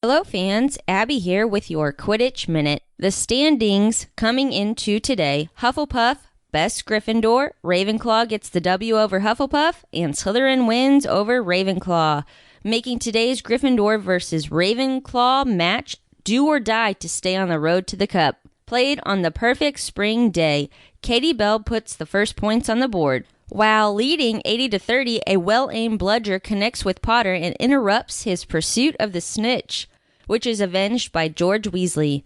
Hello fans, Abby here with your Quidditch Minute. The standings coming into today: Hufflepuff, best Gryffindor, Ravenclaw gets the W over Hufflepuff, and Slytherin wins over Ravenclaw, making today's Gryffindor versus Ravenclaw match do or die to stay on the road to the cup. Played on the perfect spring day, Katie Bell puts the first points on the board. While leading 80-30, a well-aimed bludger connects with Potter and interrupts his pursuit of the snitch, which is avenged by George Weasley.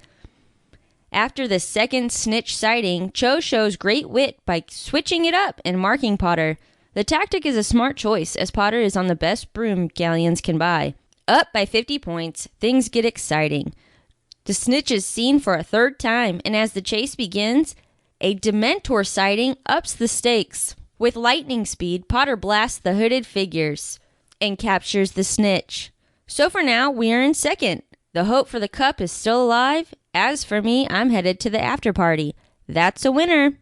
After the second snitch sighting, Cho shows great wit by switching it up and marking Potter. The tactic is a smart choice, as Potter is on the best broom galleons can buy. Up by 50 points, things get exciting. The snitch is seen for a third time, and as the chase begins, a Dementor sighting ups the stakes. With lightning speed, Potter blasts the hooded figures and captures the snitch. So for now, we are in second. The hope for the cup is still alive. As for me, I'm headed to the after party. That's a winner.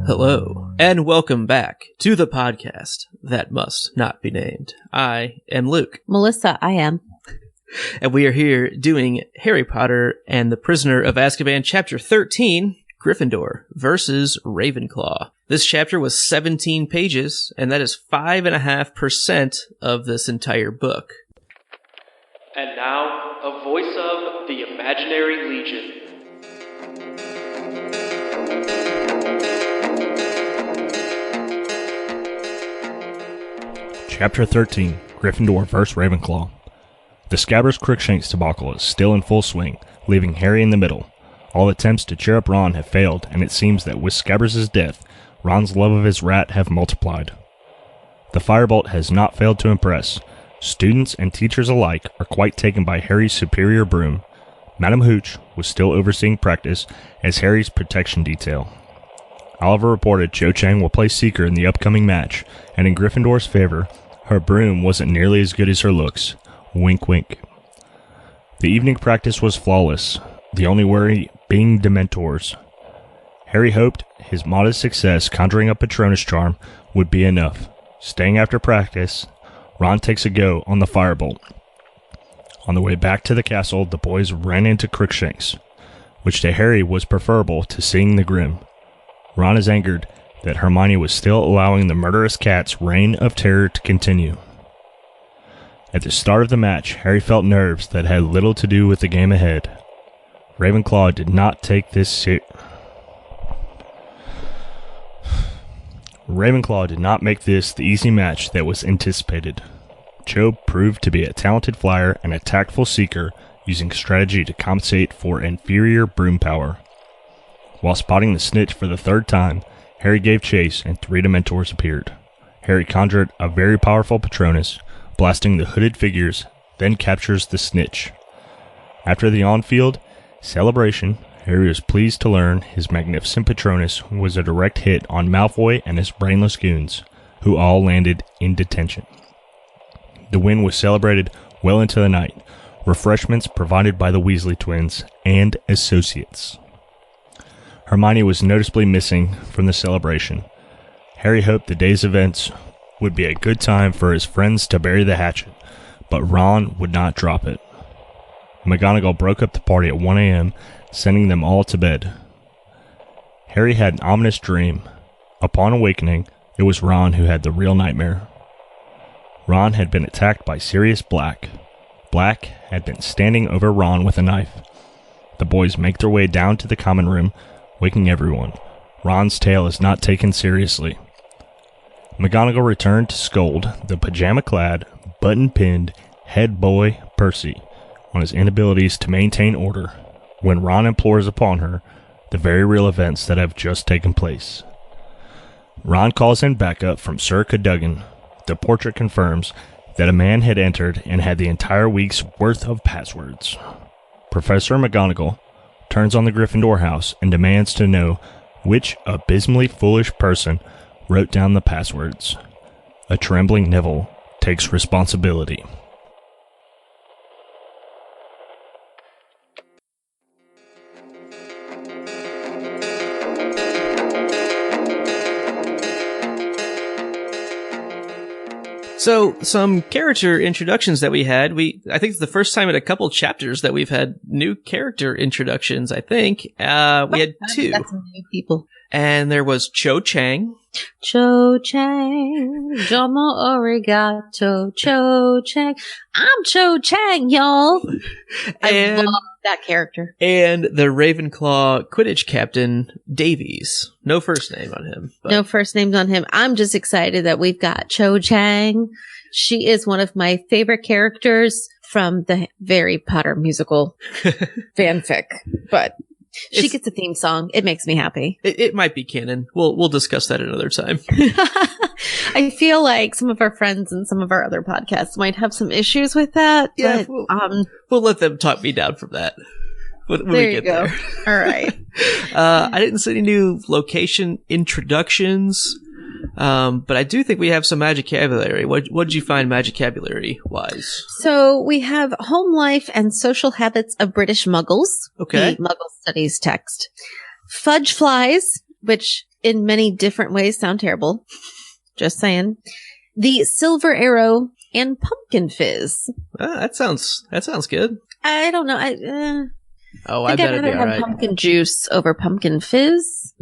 Hello, and welcome back to the podcast that must not be named. I am Luke. Melissa, I am. And we are here doing Harry Potter and the Prisoner of Azkaban, Chapter 13, Gryffindor versus Ravenclaw. This chapter was 17 pages, and that is 5.5% of this entire book. And now, a voice of the Imaginary Legion. Chapter 13, Gryffindor vs. Ravenclaw. The Scabbers Crookshanks debacle is still in full swing, leaving Harry in the middle. All attempts to cheer up Ron have failed, and it seems that with Scabbers' death, Ron's love of his rat have multiplied. The firebolt has not failed to impress. Students and teachers alike are quite taken by Harry's superior broom. Madam Hooch was still overseeing practice as Harry's protection detail. Oliver reported Cho Chang will play Seeker in the upcoming match, and in Gryffindor's favor, her broom wasn't nearly as good as her looks. Wink, wink. The evening practice was flawless, the only worry being Dementors. Harry hoped his modest success conjuring up Patronus charm would be enough. Staying after practice, Ron takes a go on the firebolt. On the way back to the castle, the boys ran into Crookshanks, which to Harry was preferable to seeing the Grim. Ron is angered that Hermione was still allowing the murderous cat's reign of terror to continue. At the start of the match, Harry felt nerves that had little to do with the game ahead. Ravenclaw did not make this the easy match that was anticipated. Cho proved to be a talented flyer and a tactful seeker, using strategy to compensate for inferior broom power. While spotting the snitch for the third time, Harry gave chase and 3 Dementors appeared. Harry conjured a very powerful Patronus, blasting the hooded figures, then captures the snitch. After the on-field celebration, Harry was pleased to learn his magnificent Patronus was a direct hit on Malfoy and his brainless goons, who all landed in detention. The win was celebrated well into the night, refreshments provided by the Weasley twins and associates. Hermione was noticeably missing from the celebration. Harry hoped the day's events would be a good time for his friends to bury the hatchet, but Ron would not drop it. McGonagall broke up the party at 1 a.m., sending them all to bed. Harry had an ominous dream. Upon awakening, it was Ron who had the real nightmare. Ron had been attacked by Sirius Black. Black had been standing over Ron with a knife. The boys make their way down to the common room, waking everyone. Ron's tale is not taken seriously. McGonagall returned to scold the pajama-clad, button-pinned head boy Percy on his inabilities to maintain order when Ron implores upon her the very real events that have just taken place. Ron calls in backup from Sir Cadogan. The portrait confirms that a man had entered and had the entire week's worth of passwords. Professor McGonagall turns on the Gryffindor house and demands to know which abysmally foolish person wrote down the passwords. A trembling Neville takes responsibility. So, some character introductions that we had. I think it's the first time in a couple chapters that we've had new character introductions, I think. We had 2. That's some new people. And there was Cho Chang. Cho Chang, domo arigato, Cho Chang. I'm Cho Chang, y'all. I love that character. And the Ravenclaw Quidditch captain, Davies. No first name on him. But. No first names on him. I'm just excited that we've got Cho Chang. She is one of my favorite characters from the Harry Potter musical fanfic. But she gets a theme song. It makes me happy. It might be canon. We'll discuss that another time. I feel like some of our friends and some of our other podcasts might have some issues with that. Yeah, but, we'll let them talk me down from that when there we get you go. there. All right. I didn't see any new location introductions, but I do think we have some magicabulary. What did you find magicabulary wise? So we have Home Life and Social Habits of British Muggles. Okay. The Muggle Studies text. Fudge Flies, which in many different ways sound terrible. Just saying. The Silver Arrow and Pumpkin Fizz. That sounds good. I don't know. I bet it'd be all right. Pumpkin juice over pumpkin fizz.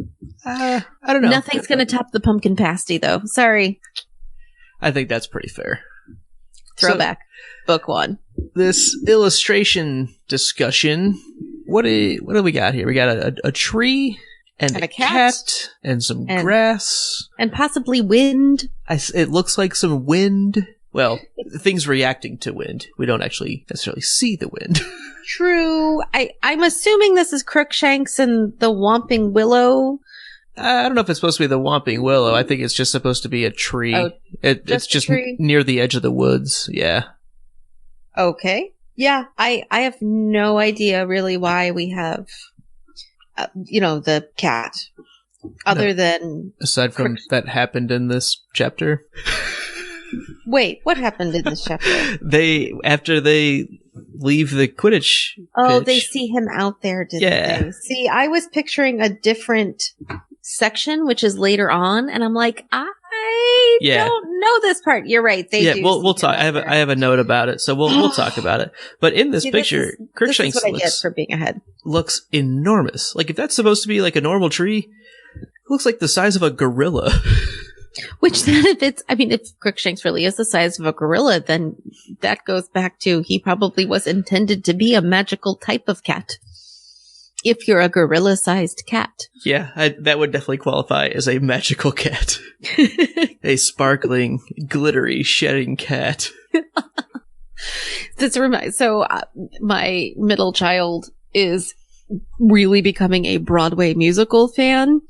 I don't know. Nothing's going to top the pumpkin pasty, though. Sorry. I think that's pretty fair. Throwback. Book 1. This illustration discussion. What do we got here? We got a tree and a cat and some grass and possibly wind. It looks like some wind. Well, things reacting to wind. We don't actually necessarily see the wind. True. I'm assuming this is Crookshanks and the Whomping Willow. I don't know if it's supposed to be the Whomping Willow. I think it's just supposed to be a tree. Oh, it's just near the edge of the woods. Yeah. Okay. Yeah. I have no idea really why we have, the cat. Other than... Aside from that happened in this chapter. Wait, what happened in this chapter? After they leave the Quidditch pitch, they see him out there, didn't they? See, I was picturing a different section, which is later on, and I'm like, I don't know this part. You're right. We'll talk. I have a note about it, so we'll talk about it. But in this picture, Crookshanks this is what I get for being ahead. Looks enormous. Like, if that's supposed to be like a normal tree, it looks like the size of a gorilla. Which then if Crookshanks really is the size of a gorilla, then that goes back to he probably was intended to be a magical type of cat. If you're a gorilla-sized cat. Yeah, that would definitely qualify as a magical cat. A sparkling, glittery, shedding cat. So my middle child is really becoming a Broadway musical fan.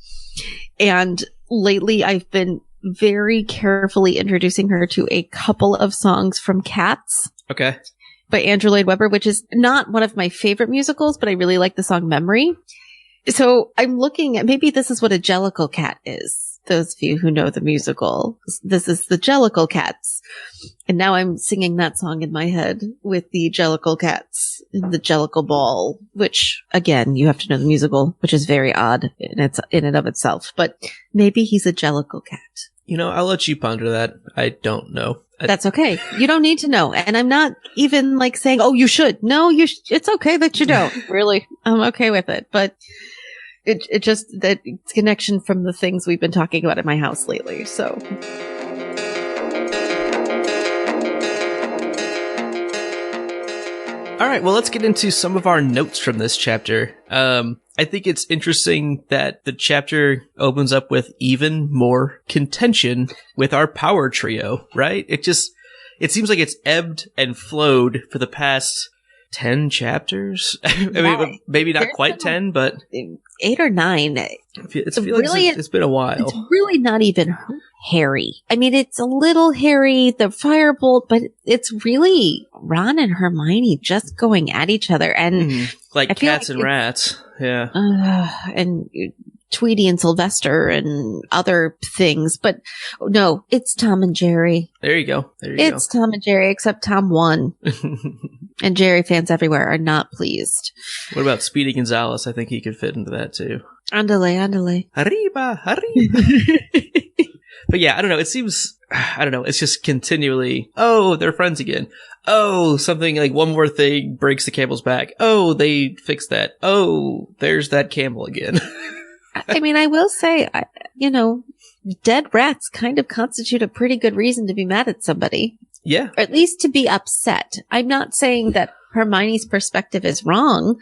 And lately I've been very carefully introducing her to a couple of songs from Cats. Okay. By Andrew Lloyd Webber, which is not one of my favorite musicals, but I really like the song Memory. So I'm looking at, maybe this is what a Jellicle Cat is. Those of you who know the musical, this is the Jellicle Cats. And now I'm singing that song in my head with the Jellicle Cats in the Jellicle Ball, which again, you have to know the musical, which is very odd in and of itself, but maybe he's a Jellicle Cat. I'll let you ponder that. I don't know. That's okay. You don't need to know. And I'm not even like saying, oh, you should. No, it's okay that you don't. Really. I'm okay with it. But it just, that connection from the things we've been talking about in my house lately. So. All right. Well, let's get into some of our notes from this chapter. I think it's interesting that the chapter opens up with even more contention with our power trio, right? It seems like it's ebbed and flowed for the past 10 chapters. I mean, maybe not quite 10, but 8 or 9. It's been a while. It's really not even Harry. I mean, it's a little Harry, the firebolt, but it's really Ron and Hermione just going at each other. And like cats and rats. Yeah. And Tweety and Sylvester and other things. But no, it's Tom and Jerry. There you go. It's Tom and Jerry, except Tom won. And Jerry fans everywhere are not pleased. What about Speedy Gonzales? I think he could fit into that too. Andale. Arriba. But yeah, I don't know. It seems, I don't know. It's just continually, oh, they're friends again. Oh, something like one more thing breaks the camel's back. Oh, they fixed that. Oh, there's that camel again. I mean, I will say, dead rats kind of constitute a pretty good reason to be mad at somebody. Yeah. Or at least to be upset. I'm not saying that Hermione's perspective is wrong,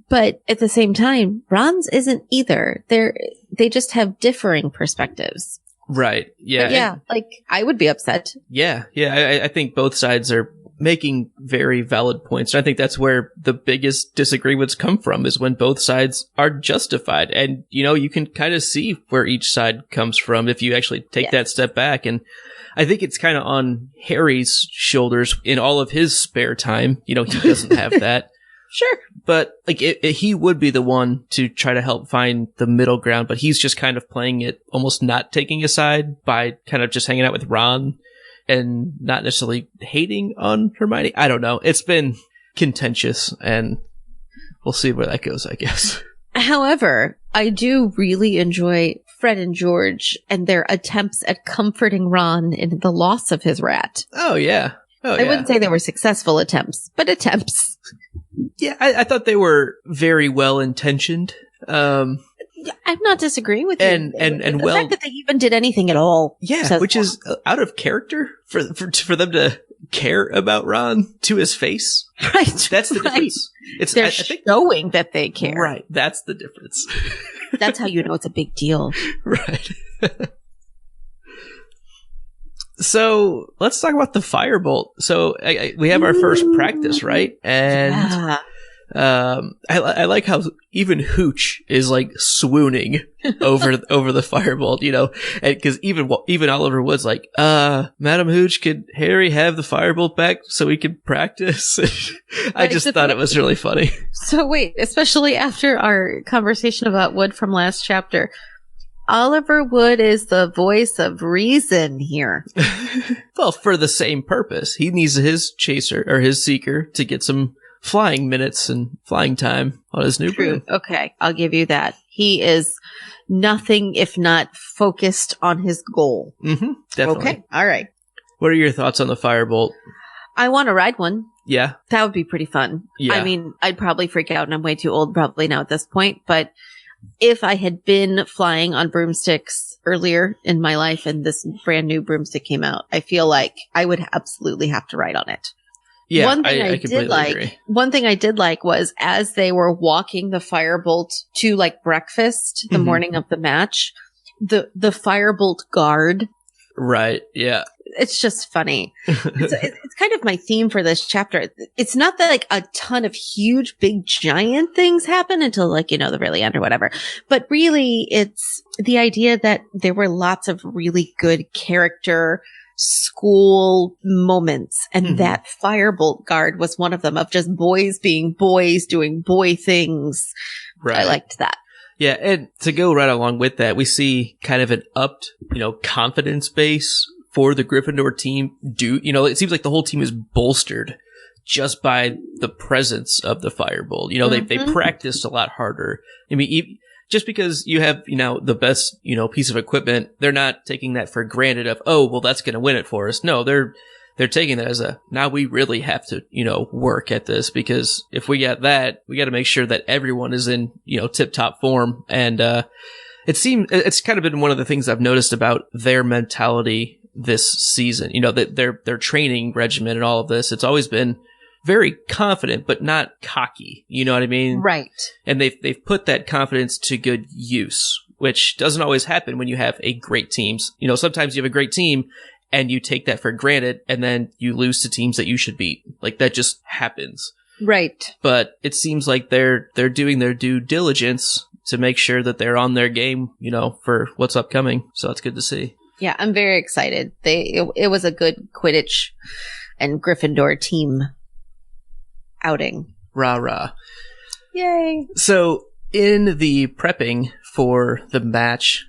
but at the same time, Ron's isn't either. They just have differing perspectives. Right. Yeah. But yeah, I would be upset. Yeah. Yeah. I think both sides are making very valid points. I think that's where the biggest disagreements come from, is when both sides are justified. And, you can kind of see where each side comes from if you actually take that step back. And I think it's kind of on Harry's shoulders in all of his spare time. He doesn't have that. Sure. But he would be the one to try to help find the middle ground, but he's just kind of playing it, almost not taking a side by kind of just hanging out with Ron and not necessarily hating on Hermione. I don't know. It's been contentious, and we'll see where that goes, I guess. However, I do really enjoy Fred and George and their attempts at comforting Ron in the loss of his rat. Oh, yeah. I wouldn't say they were successful attempts, but attempts. Yeah, I thought they were very well intentioned. I'm not disagreeing with you. And the fact that they even did anything at all. Yeah, which is out of character for them to care about Ron to his face. Right. That's the difference. They're I think, showing that they care. Right. That's the difference. That's how you know it's a big deal. Right. So let's talk about the firebolt. So we have our first practice, right? And I like how even Hooch is like swooning over the firebolt, and because even Oliver Wood's like, Madam Hooch, could Harry have the firebolt back so we can practice? I just thought it was really funny. So wait, especially after our conversation about Wood from last chapter, Oliver Wood is the voice of reason here. Well, for the same purpose. He needs his chaser or his seeker to get some flying minutes and flying time on his new broom. Okay, I'll give you that. He is nothing if not focused on his goal. Mm-hmm, definitely. Okay, all right. What are your thoughts on the firebolt? I want to ride one. Yeah. That would be pretty fun. Yeah. I mean, I'd probably freak out, and I'm way too old probably now at this point, but if I had been flying on broomsticks earlier in my life and this brand new broomstick came out, I feel like I would absolutely have to ride on it. Yeah, one thing I completely agree. One thing I did like was as they were walking the firebolt to breakfast the morning of the match, the firebolt guard. Right. Yeah. It's just funny. It's kind of my theme for this chapter. It's not that a ton of huge, big, giant things happen until the really end or whatever. But really, it's the idea that there were lots of really good character school moments. And that firebolt guard was one of them, of just boys being boys doing boy things. Right. I liked that. Yeah, and to go right along with that, we see kind of an upped, confidence base for the Gryffindor team. It seems like the whole team is bolstered just by the presence of the firebolt. They practiced a lot harder. I mean, just because you have, the best, piece of equipment, they're not taking that for granted of, oh, well, that's going to win it for us. No, they're taking that as now we really have to, work at this, because if we got that, we got to make sure that everyone is in, tip top form. And, it's kind of been one of the things I've noticed about their mentality this season, that their training regimen and all of this, it's always been very confident, but not cocky. You know what I mean? Right. And they've put that confidence to good use, which doesn't always happen when you have a great team. Sometimes you have a great team and you take that for granted and then you lose to teams that you should beat. That just happens. Right. But it seems like they're doing their due diligence to make sure that they're on their game, for what's upcoming. So that's good to see. Yeah, I'm very excited. It was a good Quidditch and Gryffindor team outing. Rah, rah. Yay. So in the prepping for the match,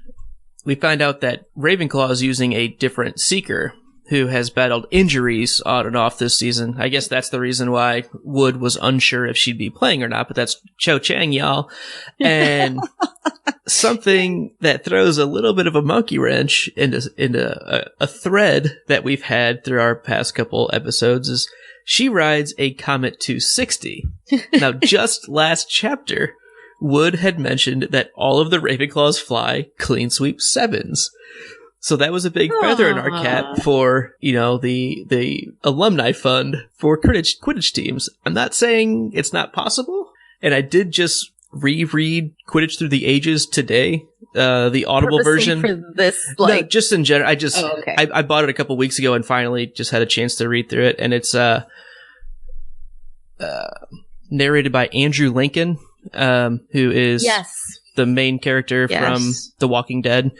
we find out that Ravenclaw is using a different seeker who has battled injuries on and off this season. I guess that's the reason why Wood was unsure if she'd be playing or not, but that's Cho Chang, y'all. And something that throws a little bit of a monkey wrench into a thread that we've had through our past couple episodes is she rides a Comet 260. Now, just last chapter, Wood had mentioned that all of the Ravenclaws fly clean sweep 7s. So that was a big feather in our cap for, the alumni fund for Quidditch teams. I'm not saying it's not possible. And I did just reread Quidditch Through the Ages today, the Audible version. For this, No, just in general. okay. I bought it a couple weeks ago and finally just had a chance to read through it. And it's narrated by Andrew Lincoln, who is the main character from The Walking Dead,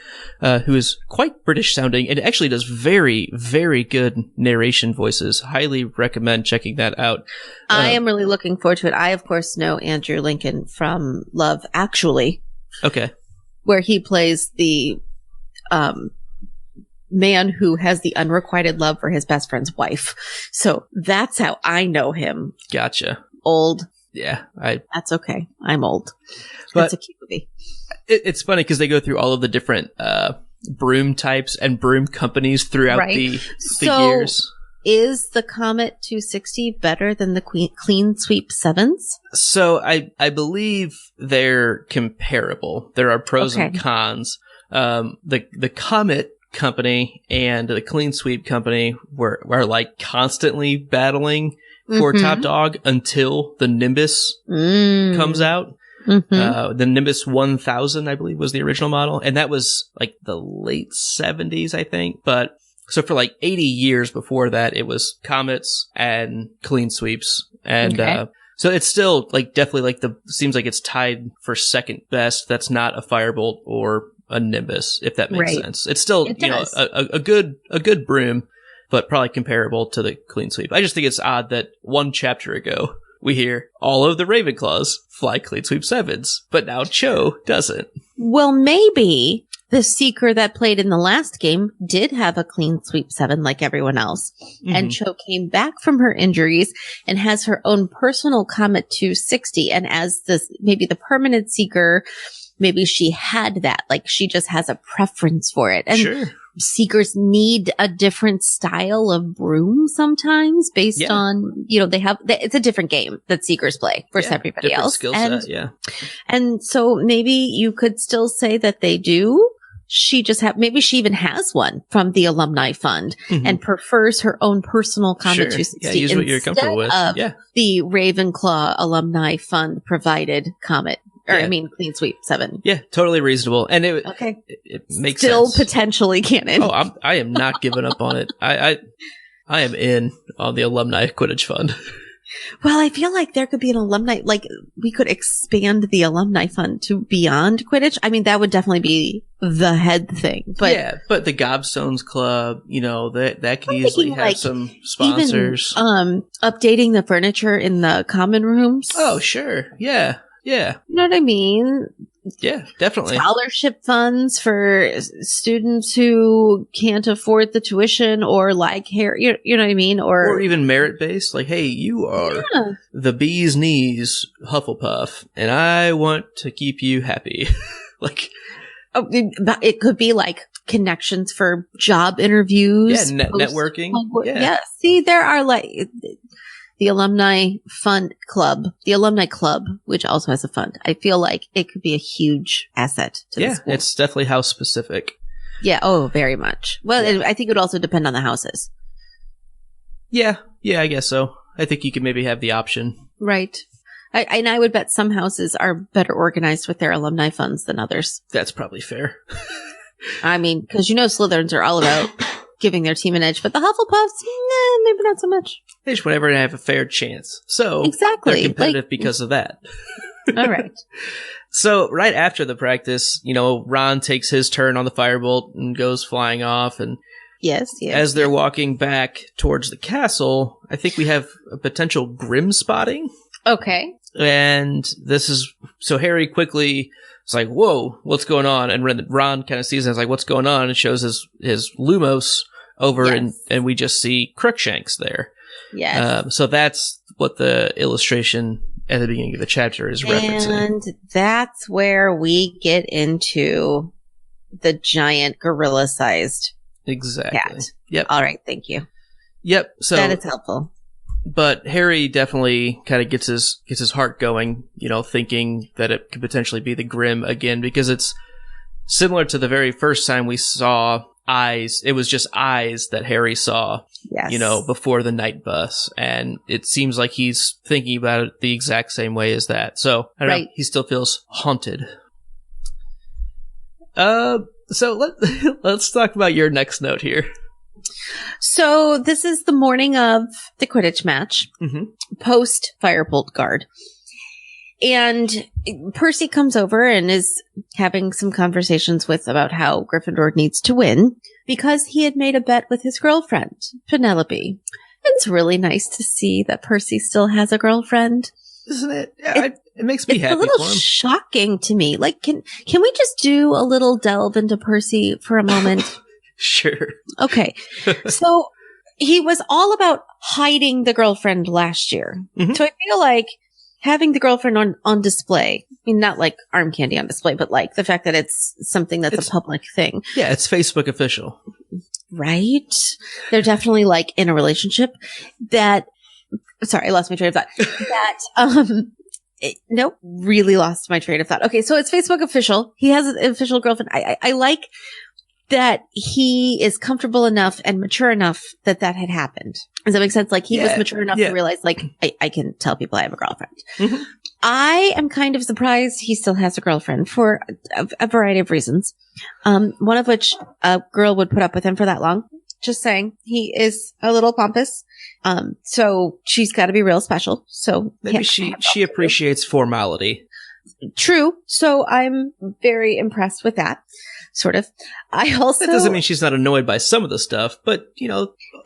who is quite British sounding and actually does very, very good narration voices. Highly recommend checking that out. I am really looking forward to it. I, of course, know Andrew Lincoln from Love Actually. Okay. Where he plays the man who has the unrequited love for his best friend's wife. So that's how I know him. Gotcha. Old. Yeah. That's okay. I'm old. But it's a cute movie. It's funny because they go through all of the different broom types and broom companies throughout the years. Is the Comet 260 better than the Clean Sweep 7s? So I believe they're comparable. There are pros and cons. The Comet company and the Clean Sweep company were like constantly battling for top dog until the Nimbus comes out. The Nimbus 1000, I believe, was the original model. And that was like the late 70s, I think. But so for like 80 years before that, it was Comets and Clean Sweeps. And so it's still like definitely like seems like it's tied for second best. That's not a Firebolt or a Nimbus, if that makes sense. It's still, a good broom, but probably comparable to the Clean Sweep. I just think it's odd that one chapter ago, we hear all of the Ravenclaws fly Clean Sweep 7s, but now Cho doesn't. Well, maybe the Seeker that played in the last game did have a Clean Sweep 7 like everyone else. And Cho came back from her injuries and has her own personal Comet 260. And as maybe the permanent Seeker, maybe she had that. Like she just has a preference for it. And Seekers need a different style of broom sometimes based on, it's a different game that Seekers play versus everybody else. Skill set, and so maybe you could still say that they do. Maybe she even has one from the alumni fund and prefers her own personal Comet 260 use what you're comfortable with. The Ravenclaw alumni fund provided Comet. Clean Sweep 7. Yeah, totally reasonable. And it makes still sense. Potentially canon. Oh, I am not giving up on it. I am in on the alumni Quidditch fund. Well, I feel like there could be an alumni, like we could expand the alumni fund to beyond Quidditch. I mean, that would definitely be the head thing. But but the Gobstones Club, that could easily have some sponsors. Even, updating the furniture in the common rooms. Oh, sure. Yeah. Yeah. You know what I mean? Yeah, definitely. Scholarship funds for students who can't afford the tuition or like hair, you know what I mean? Or even merit based. Like, hey, you are the bee's knees Hufflepuff, and I want to keep you happy. Like, it could be like connections for job interviews. Yeah, networking. Yeah. See, there are like the alumni club, which also has a fund. I feel like it could be a huge asset to the school. Yeah, it's definitely house specific. Yeah, very much. Well, I think it would also depend on the houses. Yeah, I guess so. I think you could maybe have the option. Right. I would bet some houses are better organized with their alumni funds than others. That's probably fair. I mean, because Slytherins are all about giving their team an edge, but the Hufflepuffs, maybe not so much. They just want everyone to have a fair chance. So exactly. They're competitive because of that. All right. So right after the practice, Ron takes his turn on the firebolt and goes flying off. And as they're walking back towards the castle, I think we have a potential grim spotting. Okay. And so Harry quickly is like, whoa, what's going on? And Ron kind of sees it and is like, what's going on? And shows his Lumos over and we just see Crookshanks there. Yes. So that's what the illustration at the beginning of the chapter is referencing. And that's where we get into the giant gorilla-sized Exactly. cat. Yep. All right, thank you. Yep. So that is helpful. But Harry definitely kind of gets his heart going, thinking that it could potentially be the Grimm again, because it's similar to the very first time we saw eyes. It was just eyes that Harry saw, Yes. before the night bus. And it seems like he's thinking about it the exact same way as that. So, I don't know, he still feels haunted. So let's talk about your next note here. So this is the morning of the Quidditch match, post Firebolt Guard. And Percy comes over and is having some conversations about how Gryffindor needs to win because he had made a bet with his girlfriend, Penelope. It's really nice to see that Percy still has a girlfriend. Isn't it? Yeah, it makes me happy for him. It's a little shocking to me. Like, can we just do a little delve into Percy for a moment? Sure. Okay. So he was all about hiding the girlfriend last year. So I feel like having the girlfriend on display, I mean, not like arm candy on display, but like the fact that it's something that's a public thing. Yeah, it's Facebook official. Right? They're definitely like in a relationship sorry, I lost my train of thought. Nope, really lost my train of thought. Okay, so it's Facebook official. He has an official girlfriend. I like that he is comfortable enough and mature enough that had happened. Does that make sense? Like he was mature enough to realize, like, I can tell people I have a girlfriend. I am kind of surprised he still has a girlfriend for a variety of reasons. One of which a girl would put up with him for that long. Just saying, he is a little pompous. So she's got to be real special. So maybe she appreciates formality. True. So I'm very impressed with that. Sort of. I also. That doesn't mean she's not annoyed by some of the stuff, but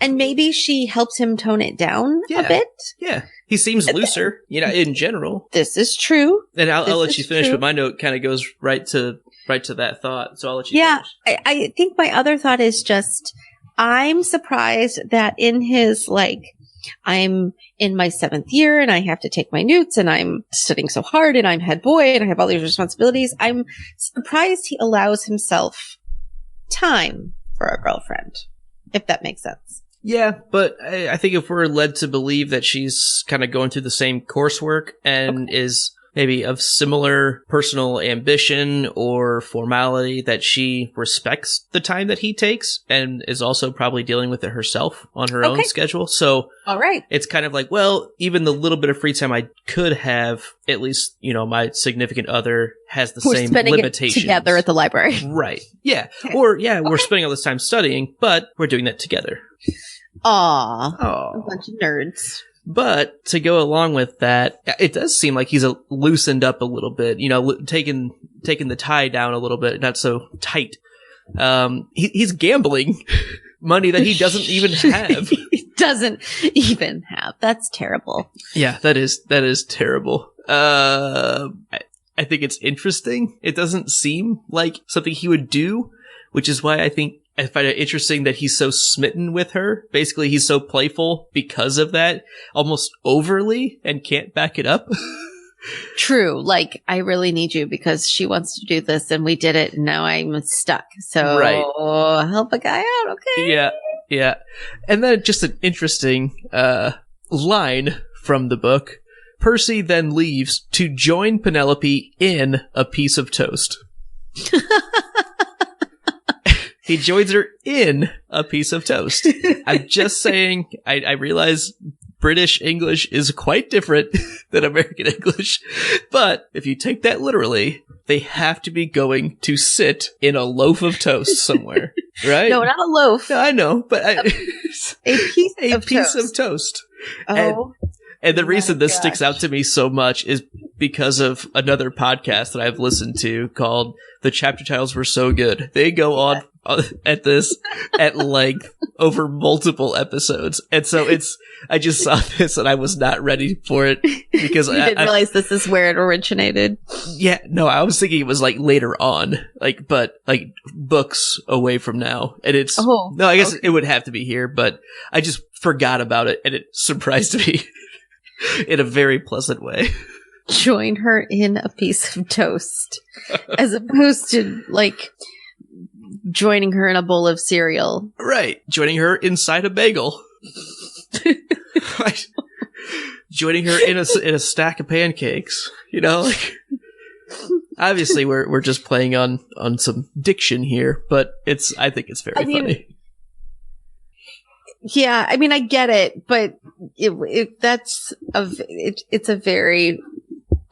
And maybe she helps him tone it down a bit. Yeah. He seems looser, in general. This is true. And I'll let you finish, but my note kind of goes right to that thought. So I'll let you finish. I think my other thought is just, I'm surprised that in his, like, I'm in my 7th year and I have to take my newts and I'm studying so hard and I'm head boy and I have all these responsibilities. I'm surprised he allows himself time for a girlfriend, if that makes sense. Yeah, but I think if we're led to believe that she's kind of going through the same coursework and is maybe of similar personal ambition or formality, that she respects the time that he takes and is also probably dealing with it herself on her own schedule. So all right, it's kind of like, well, even the little bit of free time I could have, at least, my significant other has the same limitations. It together at the library. Right. Yeah. Or, we're spending all this time studying, but we're doing that together. Aww. A bunch of nerds. But to go along with that, it does seem like he's loosened up a little bit, taking the tie down a little bit, not so tight. He's gambling money that he doesn't even have. He doesn't even have. That's terrible. Yeah, that is terrible. I think it's interesting. It doesn't seem like something he would do, which is why I find it interesting that he's so smitten with her. Basically, he's so playful because of that, almost overly, and can't back it up. True. Like, I really need you because she wants to do this and we did it and now I'm stuck. So help a guy out, okay? Yeah. And then just an interesting line from the book. Percy then leaves to join Penelope in a piece of toast. He joins her in a piece of toast. I'm just saying, I realize British English is quite different than American English, but if you take that literally, they have to be going to sit in a loaf of toast somewhere, right? No, not a loaf. No, I know, but a piece of toast. Oh. And the reason this sticks out to me so much is because of another podcast that I've listened to called The Chapter Titles Were So Good. They go on at this at length over multiple episodes. And so I just saw this and I was not ready for it because you didn't realize this is where it originated. Yeah, no, I was thinking it was like later on, but books away from now. And it's, I guess it would have to be here, but I just forgot about it and it surprised me. In a very pleasant way. join her in a piece of toast as opposed to like joining her in a bowl of cereal. Right. Joining her inside a bagel. Right. Joining her in a stack of pancakes. You know, like, obviously we're just playing on some diction here, but I think it's very funny. Yeah, I mean, I get it, but it's a very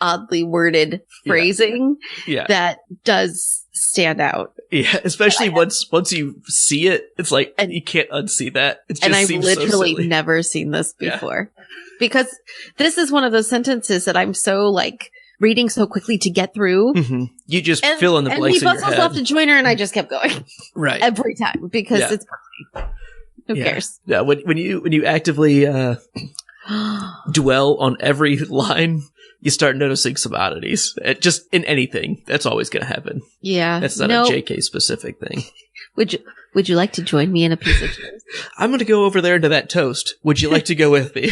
oddly worded phrasing that does stand out. Yeah, especially once you see it, it's like you can't unsee that. It just I've seems literally so silly. never seen this before. Because this is one of those sentences that I'm so like reading so quickly to get through. Mm-hmm. You just fill in the blanks in your head. And he bustles off to join her, and I just kept going. Right. Every time, because it's funny. Who cares? Yeah, when you actively dwell on every line, you start noticing some oddities. Just in anything, that's always going to happen. Yeah, that's not a JK specific thing. Would you like to join me in a piece of toast? I'm going to go over there to that toast. Would you like to go with me?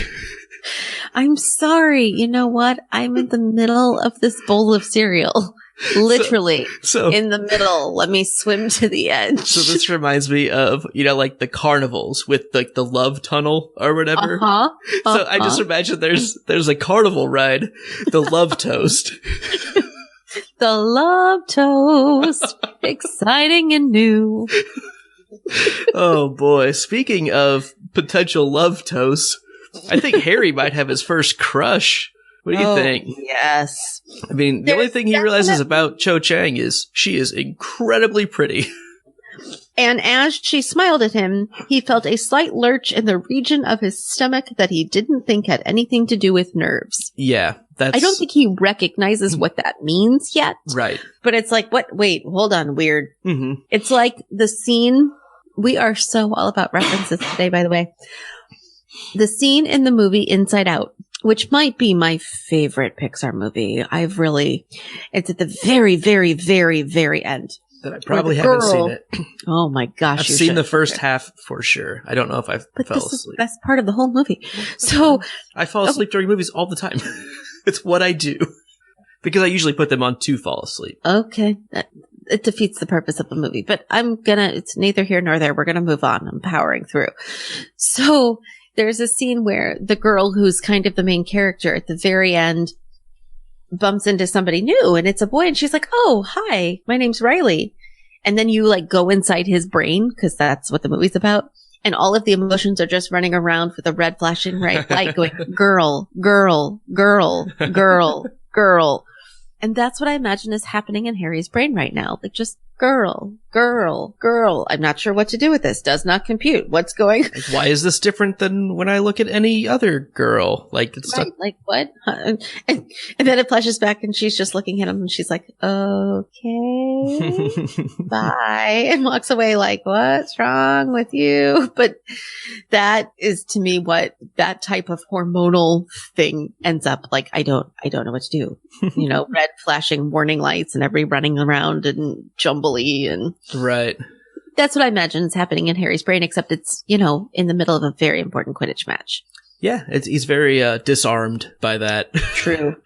I'm sorry. You know what? I'm in the middle of this bowl of cereal. Literally. So in the middle. Let me swim to the edge. So this reminds me of, like the carnivals with like the love tunnel or whatever. So I just imagine there's a carnival ride, the love toast. The love toast. Exciting and new. Oh boy. Speaking of potential love toast, I think Harry might have his first crush. What do you think? Yes. I mean, the only thing he realizes about Cho Chang is she is incredibly pretty. And as she smiled at him, he felt a slight lurch in the region of his stomach that he didn't think had anything to do with nerves. Yeah, I don't think he recognizes what that means yet. Right. But it's like, what? Wait, hold on, weird. Mm-hmm. It's like the scene. We are so all about references today, by the way. The scene in the movie Inside Out, which might be my favorite Pixar movie. It's at the very, very, very, very end. That I probably haven't seen it. Oh my gosh. I've seen the first half for sure. I don't know if I fell asleep. Is the best part of the whole movie. So I fall asleep during movies all the time. It's what I do. Because I usually put them on to fall asleep. Okay. It defeats the purpose of the movie, but it's neither here nor there. We're going to move on. I'm powering through. So there's a scene where the girl who's kind of the main character at the very end bumps into somebody new, and it's a boy, and she's like, "Oh, hi, my name's Riley." And then you like go inside his brain, because that's what the movie's about. And all of the emotions are just running around with a red flashing light going, girl, girl, girl, girl, girl. And that's what I imagine is happening in Harry's brain right now. Like just girl, girl, girl. I'm not sure what to do with this. Does not compute. What's going? Like, why is this different than when I look at any other girl? Like it's right, like what? And then it flashes back, and she's just looking at him, and she's like, "Okay, bye," and walks away. Like, what's wrong with you? But that is to me what that type of hormonal thing ends up like. I don't know what to do. Red flashing warning lights and every running around and jumbly and right. That's what I imagine is happening in Harry's brain, except it's, in the middle of a very important Quidditch match. Yeah, he's very disarmed by that. True.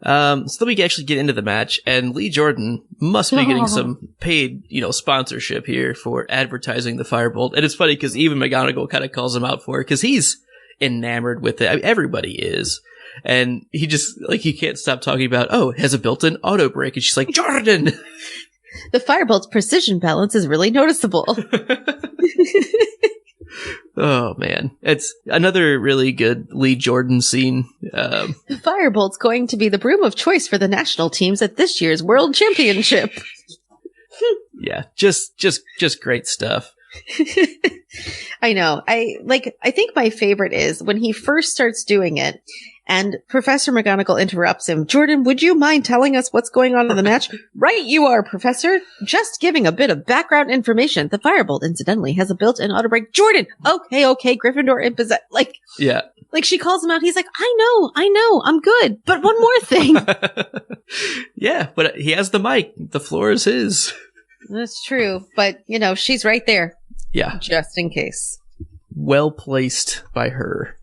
So then we can actually get into the match, and Lee Jordan must be getting some paid, sponsorship here for advertising the Firebolt. And it's funny because even McGonagall kind of calls him out for it because he's enamored with it. I mean, everybody is. And he just, he can't stop talking about, it has a built-in auto brake. And she's like, Jordan! The Firebolt's precision balance is really noticeable. Oh, man. It's another really good Lee Jordan scene. The Firebolt's going to be the broom of choice for the national teams at this year's World Championship. Yeah, just great stuff. I know. I think my favorite is when he first starts doing it and Professor McGonagall interrupts him. Jordan, would you mind telling us what's going on in the match? Right you are, Professor. Just giving a bit of background information. The Firebolt, incidentally, has a built-in auto brake. Jordan! Okay, Gryffindor in possession. Yeah. She calls him out. He's like, I know, I'm good. But one more thing. Yeah, but he has the mic. The floor is his. That's true. But, she's right there. Yeah. Just in case. Well placed by her.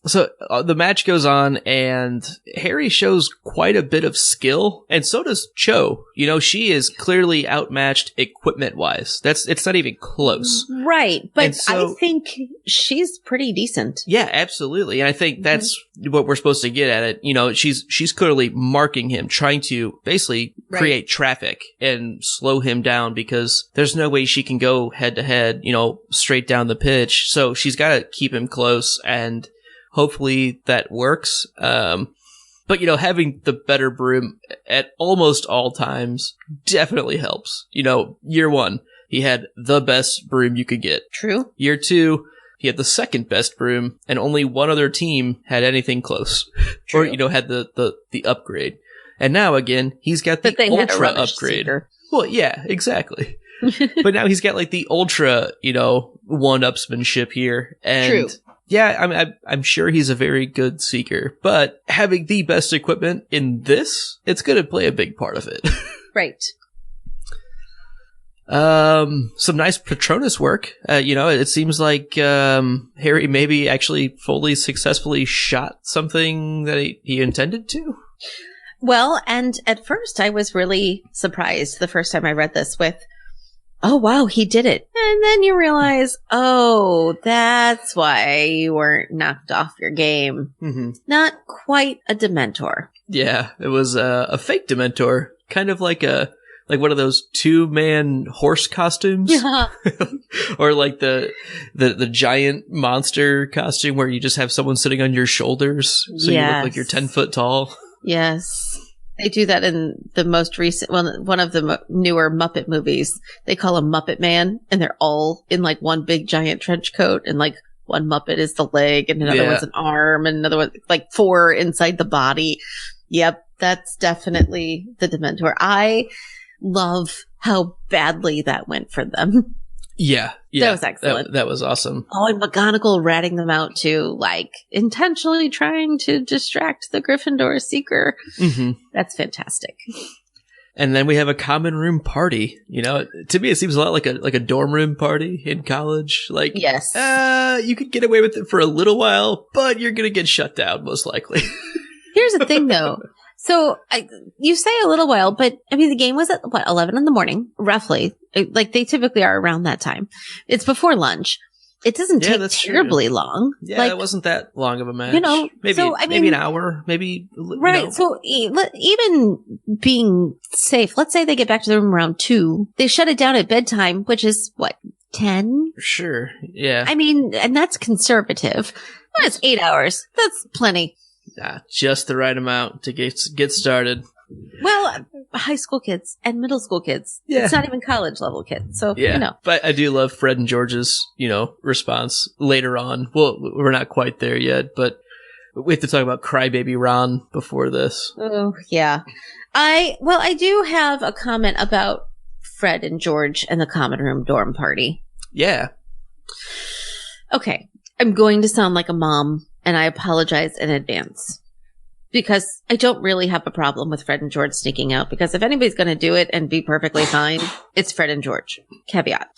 So the match goes on, and Harry shows quite a bit of skill, and so does Cho. You know, she is clearly outmatched equipment-wise. It's not even close. Right, but So, I think she's pretty decent. yeah, absolutely. And I think that's what we're supposed to get at it. You know, she's clearly marking him, trying to basically create traffic and slow him down, because there's no way she can go head to head, you know, straight down the pitch. So she's got to keep him close, and hopefully that works. But, you know, having the better broom at almost all times definitely helps. You know, year 1, he had the best broom you could get. True. Year 2, he had the second best broom, and only one other team had anything close. True. Or, you know, had the upgrade. And now, again, he's got the ultra upgrade. Seeker. Well, yeah, exactly. But now he's got, like, the ultra, you know, one-upsmanship here. And True. yeah, I'm sure he's a very good seeker, but having the best equipment in this, it's going to play a big part of it. Right. Some nice Patronus work. You know, it seems like Harry maybe actually fully successfully shot something that he intended to. Well, and at first I was really surprised the first time I read this with, oh, wow, he did it. And then you realize, oh, that's why you weren't knocked off your game. Mm-hmm. Not quite a Dementor. Yeah, it was a fake Dementor, kind of like one of those 2-man horse costumes, Yeah. or like the giant monster costume where you just have someone sitting on your shoulders, so you look like you're 10 foot tall. Yes. They do that in the most recent, one of the newer Muppet movies. They call him Muppet Man, and they're all in like one big giant trench coat, and like one Muppet is the leg, and another one's an arm, and another one, like 4 inside the body. Yep, that's definitely the Dementor. I love how badly that went for them. Yeah. That was excellent. That was awesome. Oh, and McGonagall ratting them out too, like intentionally trying to distract the Gryffindor seeker. Mm-hmm. That's fantastic. And then we have a common room party. You know, to me, it seems a lot like a dorm room party in college. Like, yes, you could get away with it for a little while, but you're gonna get shut down most likely. Here's the thing, though. So you say a little while, but I mean, the game was at 11 in the morning, roughly. Like they typically are around that time. It's before lunch. It doesn't take terribly long. Yeah, like, it wasn't that long of a match. You know, maybe an hour, maybe. Right. You know. So even being safe, let's say they get back to the room around 2. They shut it down at bedtime, which is 10? Sure. Yeah. I mean, and that's conservative. That's 8 hours. That's plenty. Just the right amount to get started. Well, high school kids and middle school kids. Yeah. It's not even college level kids. So, yeah. you know. But I do love Fred and George's, response later on. Well, we're not quite there yet, but we have to talk about Crybaby Ron before this. Oh, yeah. I do have a comment about Fred and George and the common room dorm party. Yeah. Okay. I'm going to sound like a mom, and I apologize in advance. Because I don't really have a problem with Fred and George sneaking out, because if anybody's going to do it and be perfectly fine, it's Fred and George. Caveat.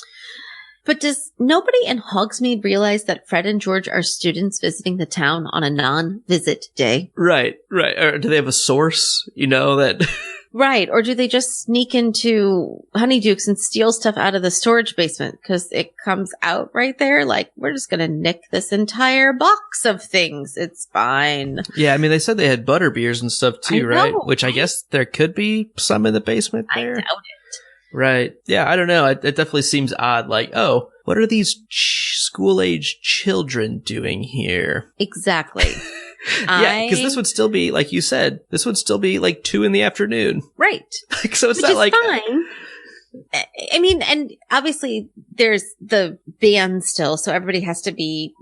But does nobody in Hogsmeade realize that Fred and George are students visiting the town on a non-visit day? Right. Or do they have a source, that... Right. Or do they just sneak into Honeydukes and steal stuff out of the storage basement? Because it comes out right there. Like, we're just going to nick this entire box of things. It's fine. Yeah, I mean, they said they had butterbeers and stuff too, right? Which I guess there could be some in the basement there. I doubt it. Right. Yeah, I don't know. It definitely seems odd. Like, oh, what are these school-age children doing here? Exactly. Yeah, because this would still be, like you said, this would still be like 2 p.m. Right. So it's Which not like fine. I mean, and obviously there's the ban still, so everybody has to be,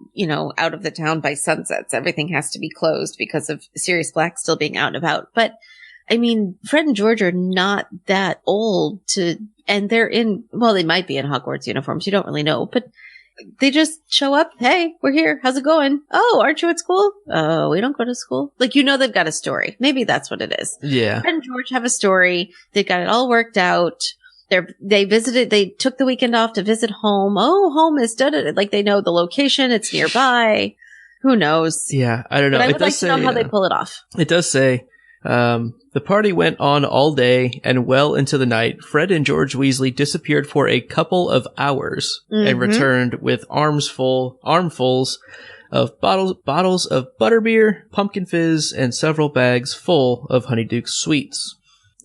out of the town by sunsets. Everything has to be closed because of Sirius Black still being out and about. But I mean, Fred and George are not that old and they're they might be in Hogwarts uniforms. You don't really know, but they just show up. Hey, we're here. How's it going? Oh, aren't you at school? Oh, we don't go to school. Like, they've got a story. Maybe that's what it is. Yeah. Fred and George have a story. They've got it all worked out. They took the weekend off to visit home. Oh, home is like they know the location. It's nearby. Who knows? Yeah, I don't know. But I It would does like to know say, how they pull it off. It does say, the party went on all day and well into the night. Fred and George Weasley disappeared for a couple of hours and returned with armfuls of bottles of butterbeer, pumpkin fizz, and several bags full of Honeydukes sweets.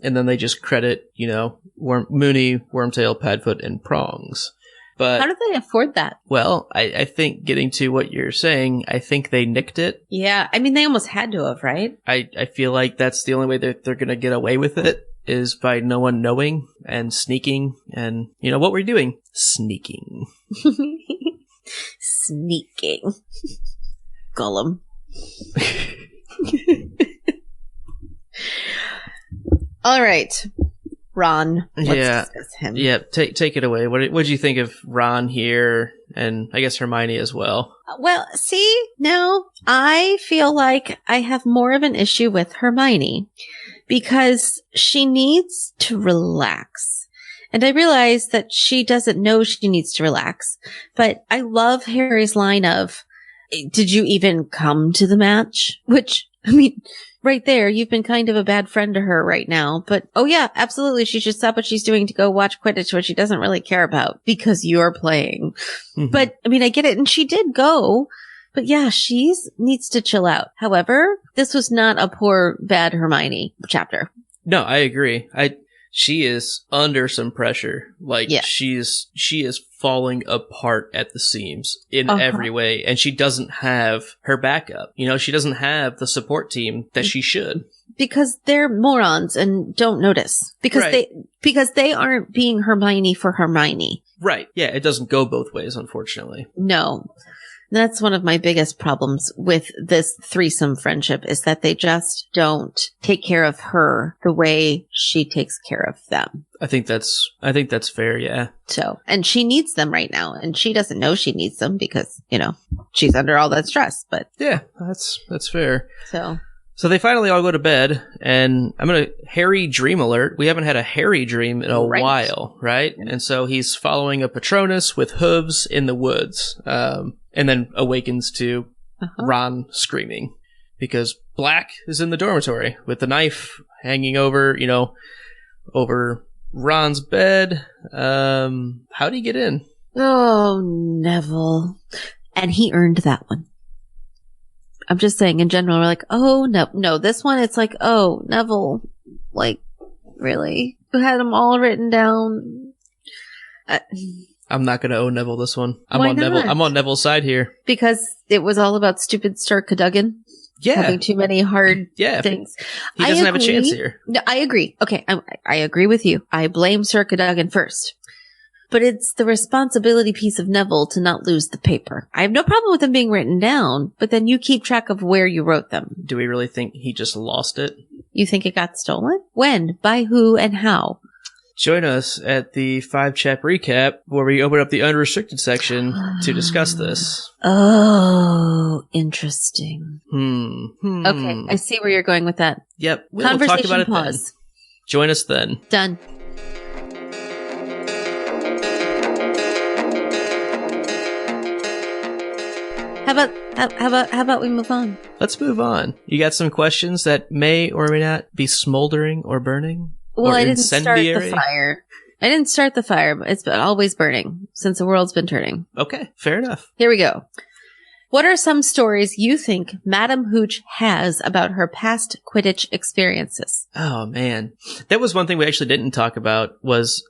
And then they just credit, Mooney, Wormtail, Padfoot, and Prongs. But How did they afford that? well, I think getting to what you're saying, I think they nicked it. Yeah, I mean, they almost had to have, right? I feel like that's the only way that they're going to get away with it is by no one knowing and sneaking. And, what we're doing? Sneaking. Sneaking. Gollum. All right. Ron. Let's discuss him. Yeah, take it away. What did you think of Ron here, and I guess Hermione as well? Well, see, now I feel like I have more of an issue with Hermione because she needs to relax. And I realize that she doesn't know she needs to relax, but I love Harry's line of, "Did you even come to the match?" Which, I mean, right there, you've been kind of a bad friend to her right now. But, oh yeah, absolutely. She should stop what she's doing to go watch Quidditch, which she doesn't really care about because you're playing. Mm-hmm. But, I mean, I get it. And she did go. But yeah, she needs to chill out. However, this was not a poor, bad Hermione chapter. No, I agree. She is under some pressure. Like, Yeah. she is falling apart at the seams in every way. And she doesn't have her backup. She doesn't have the support team that she should. Because they're morons and don't notice. Because they aren't being Hermione for Hermione. Right. Yeah, it doesn't go both ways, unfortunately. No. That's one of my biggest problems with this threesome friendship is that they just don't take care of her the way she takes care of them. I think that's fair, yeah. So, and she needs them right now, and she doesn't know she needs them because, she's under all that stress, but. Yeah, that's fair. So they finally all go to bed, and Harry dream alert. We haven't had a Harry dream in a while, right? And so he's following a Patronus with hooves in the woods, and then awakens to Ron screaming because Black is in the dormitory with the knife hanging over Ron's bed. How'd he get in? Oh, Neville. And he earned that one. I'm just saying, in general, we're like, oh, no, this one, it's like, oh, Neville, like, really? You had them all written down? I'm not going to owe Neville this one. Why not? I'm on Neville's side here. Because it was all about stupid Sir Cadogan? Yeah. Having too many hard things. He doesn't have a chance here. No, I agree. Okay, I agree with you. I blame Sir Cadogan first. But it's the responsibility piece of Neville to not lose the paper. I have no problem with them being written down, but then you keep track of where you wrote them. Do we really think he just lost it? You think it got stolen? When? By who? And how? Join us at the 5-chap recap where we open up the unrestricted section to discuss this. Oh, interesting. Hmm. Okay, I see where you're going with that. Yep. We'll Conversation talk about it pause. then. Join us then. Done. How about we move on? Let's move on. You got some questions that may or may not be smoldering or burning? Well, or I didn't start incendiary? the fire. I didn't start the fire, but it's been always burning since the world's been turning. Okay, fair enough. Here we go. What are some stories you think Madam Hooch has about her past Quidditch experiences? Oh, man. That was one thing we actually didn't talk about was,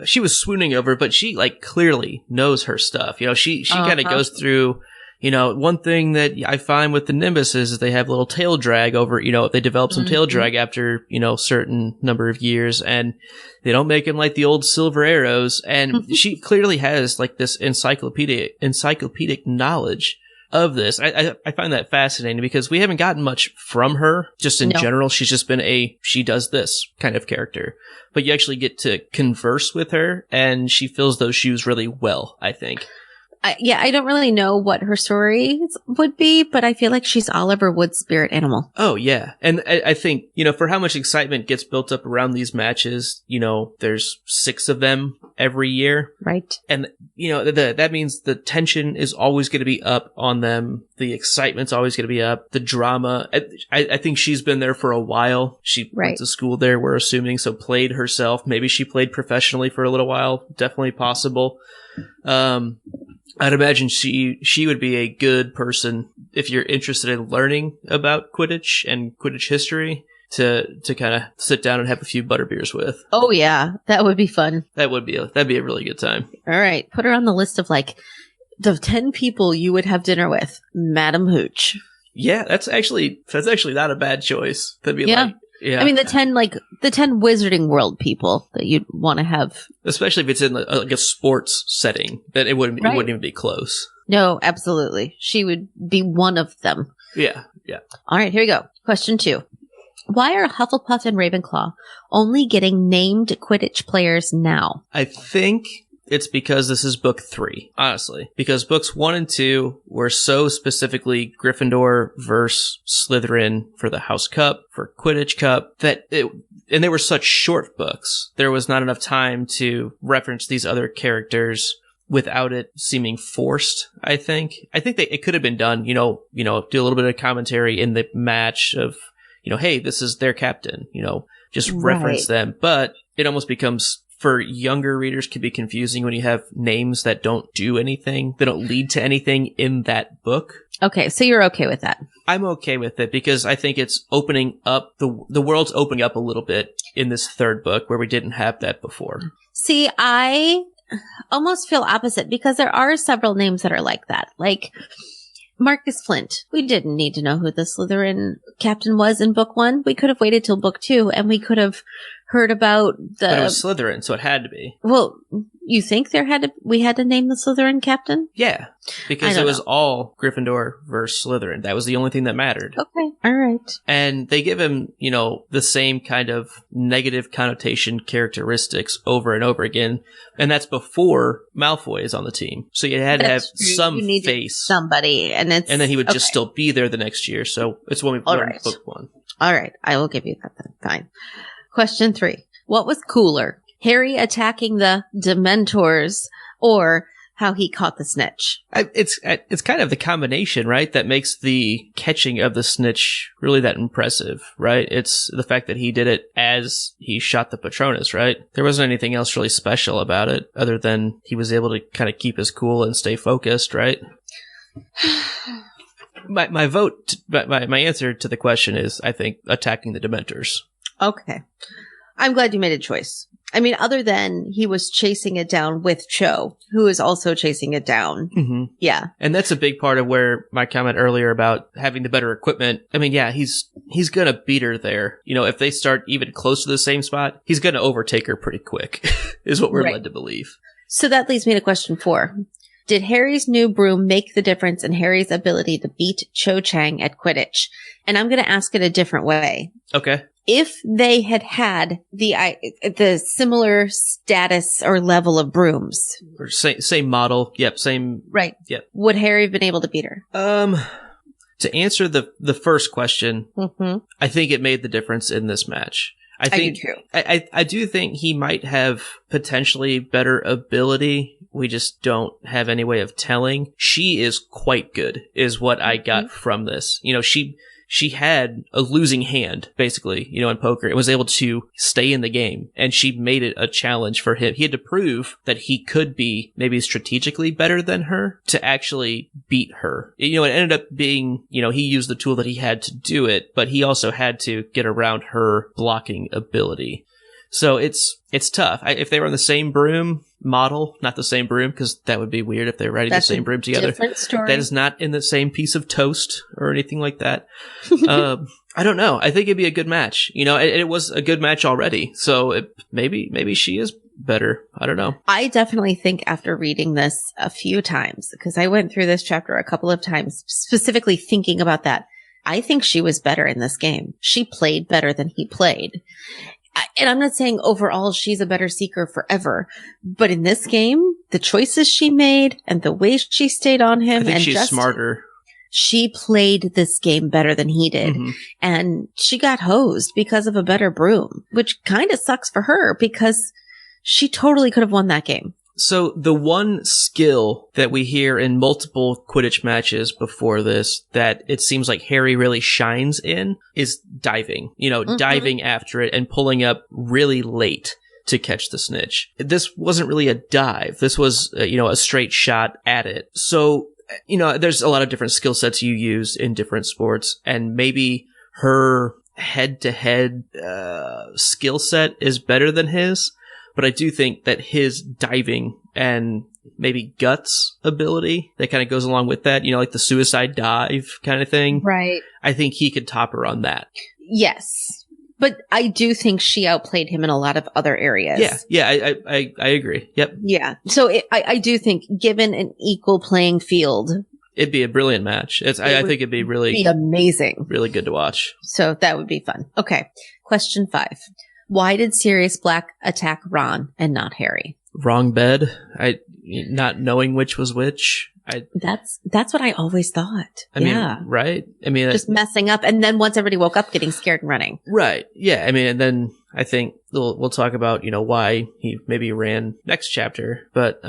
she was swooning over, but she, clearly knows her stuff. She kind of goes through, one thing that I find with the Nimbus is they have a little tail drag over, if they develop some tail drag after, certain number of years, and they don't make them like the old silver arrows. And she clearly has, this encyclopedic knowledge of this. I find that fascinating because we haven't gotten much from her just in general. She's just been she does this kind of character, but you actually get to converse with her and she fills those shoes really well, I think. I don't really know what her story would be, but I feel like she's Oliver Wood's spirit animal. Oh, yeah. And I think, for how much excitement gets built up around these matches, there's 6 of them every year. Right. And, that means the tension is always going to be up on them. The excitement's always going to be up. The drama. I think she's been there for a while. She went to school there, we're assuming, so played herself. Maybe she played professionally for a little while. Definitely possible. I'd imagine she would be a good person if you're interested in learning about Quidditch and Quidditch history to kind of sit down and have a few butterbeers with. Oh yeah, that would be fun. That'd be a really good time. All right, put her on the list of the 10 people you would have dinner with. Madam Hooch. Yeah, that's actually not a bad choice. That'd be yeah. I mean, the 10 Wizarding World people that you'd want to have. Especially if it's in a sports setting, then it wouldn't even be close. No, absolutely. She would be one of them. Yeah. All right, here we go. Question 2. Why are Hufflepuff and Ravenclaw only getting named Quidditch players now? I think it's because this is book 3, honestly. Because books 1 and 2 were so specifically Gryffindor versus Slytherin for the House Cup, for Quidditch Cup, and they were such short books. There was not enough time to reference these other characters without it seeming forced, I think. I think it could have been done, do a little bit of commentary in the match of, hey, this is their captain, just reference them. But it almost becomes, for younger readers, can be confusing when you have names that don't do anything. They don't lead to anything in that book. Okay, so you're okay with that? I'm okay with it because I think it's opening up, the world's opening up a little bit in this 3rd book where we didn't have that before. See, I almost feel opposite because there are several names that are like that. Like Marcus Flint. We didn't need to know who the Slytherin captain was in book 1. We could have waited till book 2 and we could have heard about the... But it was Slytherin, so it had to be. Well, you think we had to name the Slytherin captain? Yeah, because it was all Gryffindor versus Slytherin. That was the only thing that mattered. Okay, all right. And they give him, the same kind of negative connotation characteristics over and over again. And that's before Malfoy is on the team. So you had to have some face. Somebody. And then he would just still be there the next year. So it's when we've learned book 1. All right, I will give you that then. Fine. Question 3. What was cooler? Harry attacking the Dementors or how he caught the snitch? It's kind of the combination, right, that makes the catching of the snitch really that impressive, right? It's the fact that he did it as he shot the Patronus, right? There wasn't anything else really special about it other than he was able to kind of keep his cool and stay focused, right? My answer to the question is, I think, attacking the Dementors. Okay. I'm glad you made a choice. I mean, other than he was chasing it down with Cho, who is also chasing it down. Mm-hmm. Yeah. And that's a big part of where my comment earlier about having the better equipment. I mean, yeah, he's going to beat her there. If they start even close to the same spot, he's going to overtake her pretty quick, is what we're led to believe. So that leads me to question 4. Did Harry's new broom make the difference in Harry's ability to beat Cho Chang at Quidditch? And I'm going to ask it a different way. Okay. If they had the similar status or level of brooms, or same model, yep, same, right, yep, would Harry have been able to beat her? To answer the first question, mm-hmm. I think it made the difference in this match. I think do too. I do think he might have potentially better ability. We just don't have any way of telling. She is quite good, is what I got from this. She had a losing hand, basically, in poker, and was able to stay in the game. And she made it a challenge for him. He had to prove that he could be maybe strategically better than her to actually beat her. It ended up being, he used the tool that he had to do it, but he also had to get around her blocking ability. So it's tough. If they were on the same broom model, not the same broom, because that would be weird if they're riding the same broom together. Different story. That is not in the same piece of toast or anything like that. I don't know. I think it'd be a good match. It was a good match already. So maybe she is better. I don't know. I definitely think after reading this a few times, because I went through this chapter a couple of times, specifically thinking about that, I think she was better in this game. She played better than he played. and I'm not saying overall she's a better seeker forever, but in this game, the choices she made and the way she stayed on him, I think and she's just smarter. She played this game better than he did. Mhm. And she got hosed because of a better broom, which kind of sucks for her because she totally could have won that game. So the one skill that we hear in multiple Quidditch matches before this that it seems like Harry really shines in is diving. Diving after it and pulling up really late to catch the snitch. This wasn't really a dive. This was, a straight shot at it. So, there's a lot of different skill sets you use in different sports, and maybe her head-to-head skill set is better than his. But I do think that his diving and maybe guts ability that kind of goes along with that, like the suicide dive kind of thing. Right. I think he could top her on that. Yes. But I do think she outplayed him in a lot of other areas. Yeah, I agree. Yep. Yeah. So I do think given an equal playing field, it'd be a brilliant match. I think it'd be really amazing. Really good to watch. So that would be fun. Okay. Question 5. Why did Sirius Black attack Ron and not Harry? Wrong bed. Not knowing which was which. That's what I always thought. I mean, right? I mean, just messing up, and then once everybody woke up, getting scared and running. Right. Yeah. I mean, and then I think we'll talk about why he maybe ran next chapter, but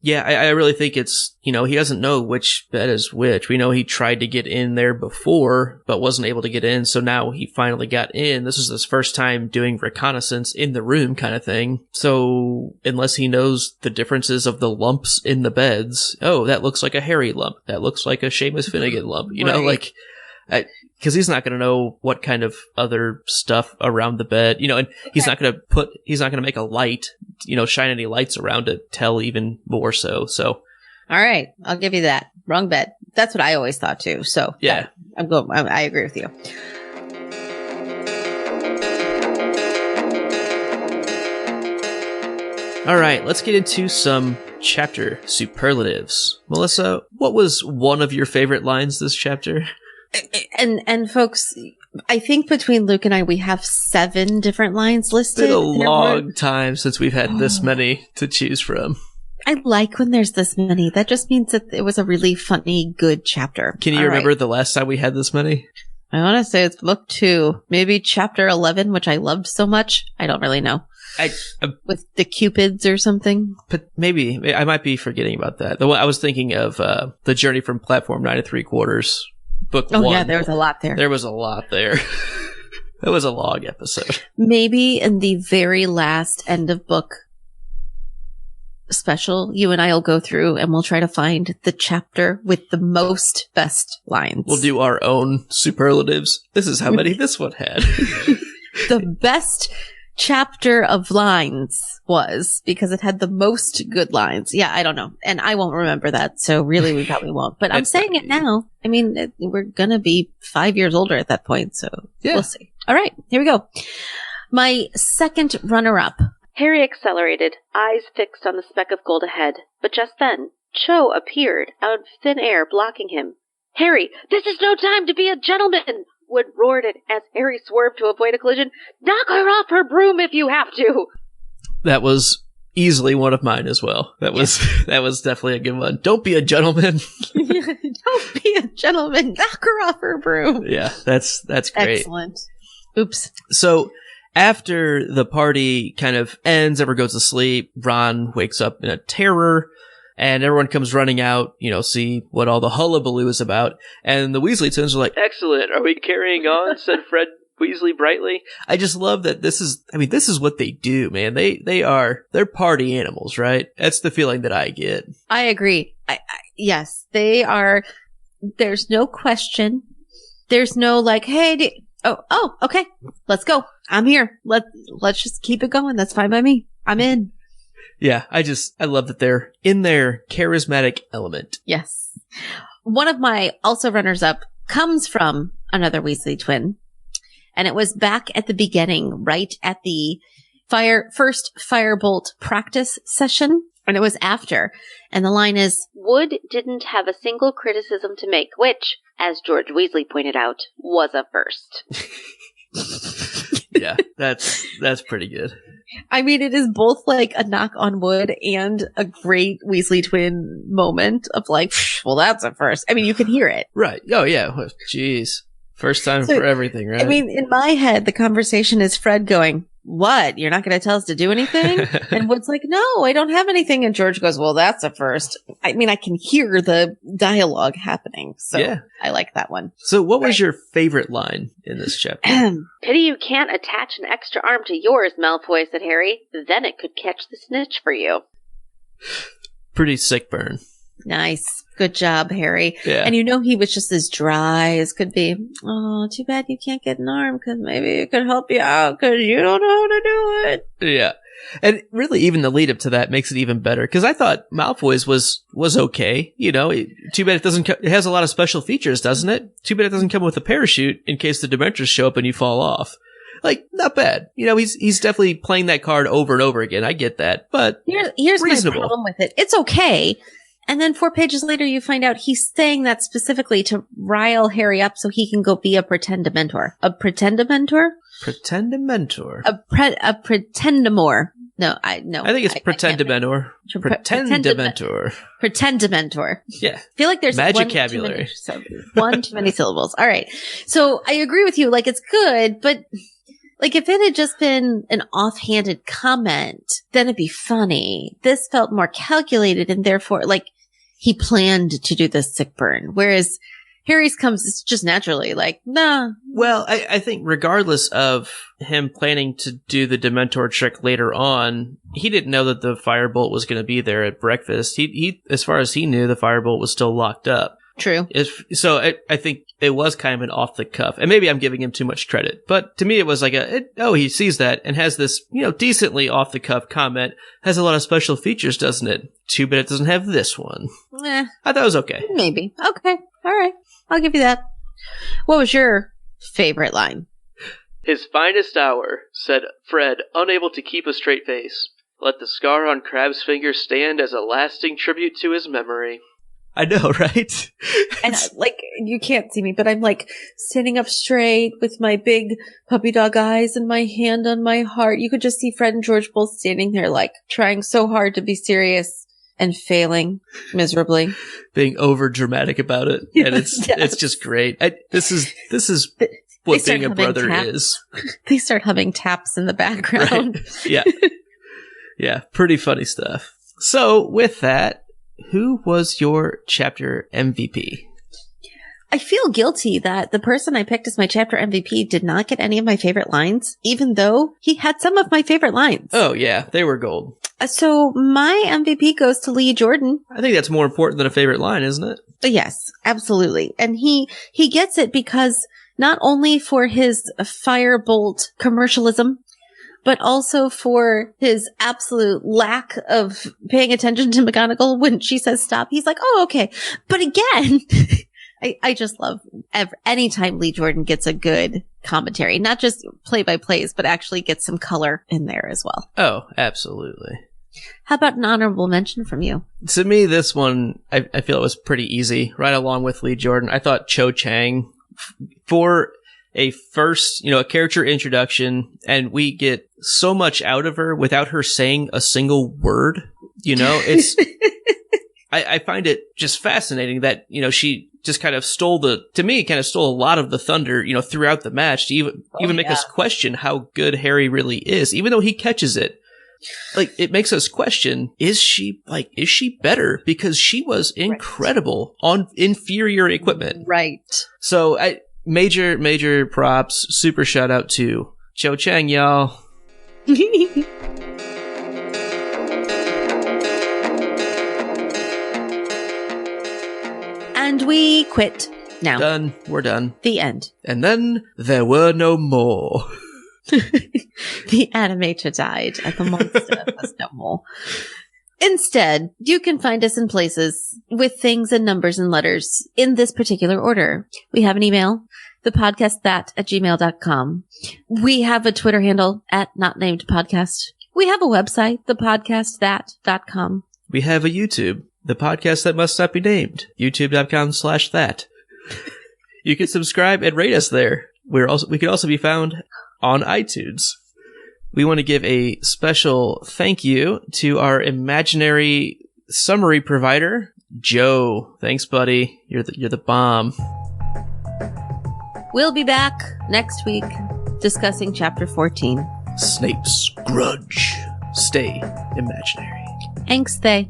yeah, I really think it's, he doesn't know which bed is which. We know he tried to get in there before, but wasn't able to get in. So now he finally got in. This is his first time doing reconnaissance in the room kind of thing. So unless he knows the differences of the lumps in the beds, oh, that looks like a Harry lump. That looks like a Seamus Finnegan lump. Because he's not going to know what kind of other stuff around the bed, and he's not going to make a light, shine any lights around to tell even more so. So, all right, I'll give you that. Wrong bed. That's what I always thought too. So yeah, I agree with you. All right, let's get into some chapter superlatives. Melissa, what was one of your favorite lines this chapter? And folks, I think between Luke and I, we have 7 different lines listed. It's been a long time since we've had this many to choose from. I like when there's this many. That just means that it was a really funny, good chapter. Can you remember the last time we had this many? I want to say it's book 2, maybe chapter 11, which I loved so much. I don't really know. With the Cupids or something. But maybe I might be forgetting about that. The one I was thinking of, the journey from platform 9 3/4. Book 1. Yeah, there was a lot there. There was a lot there. That was a long episode. Maybe in the very last end of book special, you and I will go through and we'll try to find the chapter with the most best lines. We'll do our own superlatives. This is how many this one had. The best chapter of lines was because it had the most good lines. Yeah, I don't know. And I won't remember that. So really, we probably won't. But I'm saying it now. I mean, we're going to be 5 years older at that point. So We'll see. All right, here we go. My second runner-up. Harry accelerated, eyes fixed on the speck of gold ahead. But just then, Cho appeared out of thin air, blocking him. Harry, this is no time to be a gentleman! Wood roared it as Harry swerved to avoid a collision. Knock her off her broom if you have to! That was easily one of mine as well. That was definitely a good one. Don't be a gentleman. Don't be a gentleman. Knock her off her broom. Yeah, that's great. Excellent. Oops. So after the party kind of ends, everyone goes to sleep, Ron wakes up in a terror. And everyone comes running out, see what all the hullabaloo is about. And the Weasley twins are like, "Excellent. Are we carrying on?" said Fred Weasley brightly. I just love that this is what they do, man. They're party animals, right? That's the feeling that I get. I agree. Yes, they are. There's no question. There's no like, hey, okay, let's go. I'm here. Let's just keep it going. That's fine by me. I'm in. Yeah, I love that they're in their charismatic element. Yes. One of my also runners-up comes from another Weasley twin. And it was back at the beginning, right at the first Firebolt practice session. And it was after. And the line is, Wood didn't have a single criticism to make, which, as George Weasley pointed out, was a first. Yeah, that's pretty good. I mean, it is both like a knock on wood and a great Weasley twin moment of like, well, that's a first. I mean, you can hear it. Right. Oh, yeah. Jeez. First time for everything, right? I mean, in my head, the conversation is Fred going, what? You're not going to tell us to do anything? And Wood's like, no, I don't have anything. And George goes, well, that's a first. I mean, I can hear the dialogue happening. So yeah. I like that one. So what was your favorite line in this chapter? Pity you can't attach an extra arm to yours, Malfoy, said Harry. Then it could catch the snitch for you. Pretty sick burn. Nice. Good job, Harry. Yeah. And you know he was just as dry as could be. Oh, too bad you can't get an arm because maybe it could help you out because you don't know how to do it. Yeah. And really, even the lead up to that makes it even better because I thought Malfoy's was okay. You know, too bad it doesn't. It has a lot of special features, doesn't it? Too bad it doesn't come with a parachute in case the Dementors show up and you fall off. Like, not bad. You know, he's definitely playing that card over and over again. I get that, but here's reasonable. My problem with it. It's okay. And then 4 pages later, you find out he's saying that specifically to rile Harry up so he can go be a pretend Dementor. A pretend Dementor? Pretend Dementor. A pretendamore. No. I think it's pretend Dementor. Pretend Dementor. Pretend Dementor. Yeah. I feel like there's Magicabulary. one too many syllables. All right. So I agree with you. Like, it's good, but like if it had just been an offhanded comment, then it'd be funny. This felt more calculated and therefore like he planned to do this sick burn. Whereas Harry's comes it's just naturally like, nah. Well, I think regardless of him planning to do the Dementor trick later on, he didn't know that the firebolt was going to be there at breakfast. He, as far as he knew, the firebolt was still locked up. True. So I think it was kind of an off the cuff, and maybe I'm giving him too much credit, but to me it was like he sees that and has this, decently off the cuff comment, has a lot of special features, doesn't it? Too bad it doesn't have this one. I thought it was okay. Maybe. Okay. All right. I'll give you that. What was your favorite line? His finest hour, said Fred, unable to keep a straight face. Let the scar on Crabbe's finger stand as a lasting tribute to his memory. I know, right? And you can't see me, but I'm like standing up straight with my big puppy dog eyes and my hand on my heart. You could just see Fred and George both standing there, like trying so hard to be serious and failing miserably, being over dramatic about it, and it's just great. This is what being a brother is. They start humming taps in the background. Right. Yeah, pretty funny stuff. So with that, who was your chapter MVP? I feel guilty that the person I picked as my chapter MVP did not get any of my favorite lines, even though he had some of my favorite lines. Oh, yeah. They were gold. So my MVP goes to Lee Jordan. I think that's more important than a favorite line, isn't it? Yes, absolutely. And he gets it because not only for his firebolt commercialism, but also for his absolute lack of paying attention to McGonagall when she says stop. He's like, oh, okay. But again, I just love anytime Lee Jordan gets a good commentary, not just play-by-plays, but actually gets some color in there as well. Oh, absolutely. How about an honorable mention from you? To me, this one, I feel it was pretty easy, right along with Lee Jordan. I thought Cho Chang, for a first, a character introduction, and we get so much out of her without her saying a single word. It's, I find it just fascinating that, she just kind of stole a lot of the thunder, throughout the match to even make us question how good Harry really is, even though he catches it. Like, it makes us question, is she better? Because she was incredible on inferior equipment. Right. So major props, super shout out to Cho Chang, y'all. And we quit now. Done. We're done. The end. And then there were no more. The animator died and the monster was no more. Instead, you can find us in places with things and numbers and letters in this particular order. We have an email, thepodcastthat@gmail.com. We have a Twitter handle @notnamedpodcast. We have a website, thepodcastthat.com. We have a YouTube, the podcast that must not be named, youtube.com/that. You can subscribe and rate us there. We can also be found on iTunes. We want to give a special thank you to our imaginary summary provider, Joe. Thanks, buddy. You're the bomb. We'll be back next week discussing Chapter 14. Snape's Grudge. Stay imaginary. Thanks, they.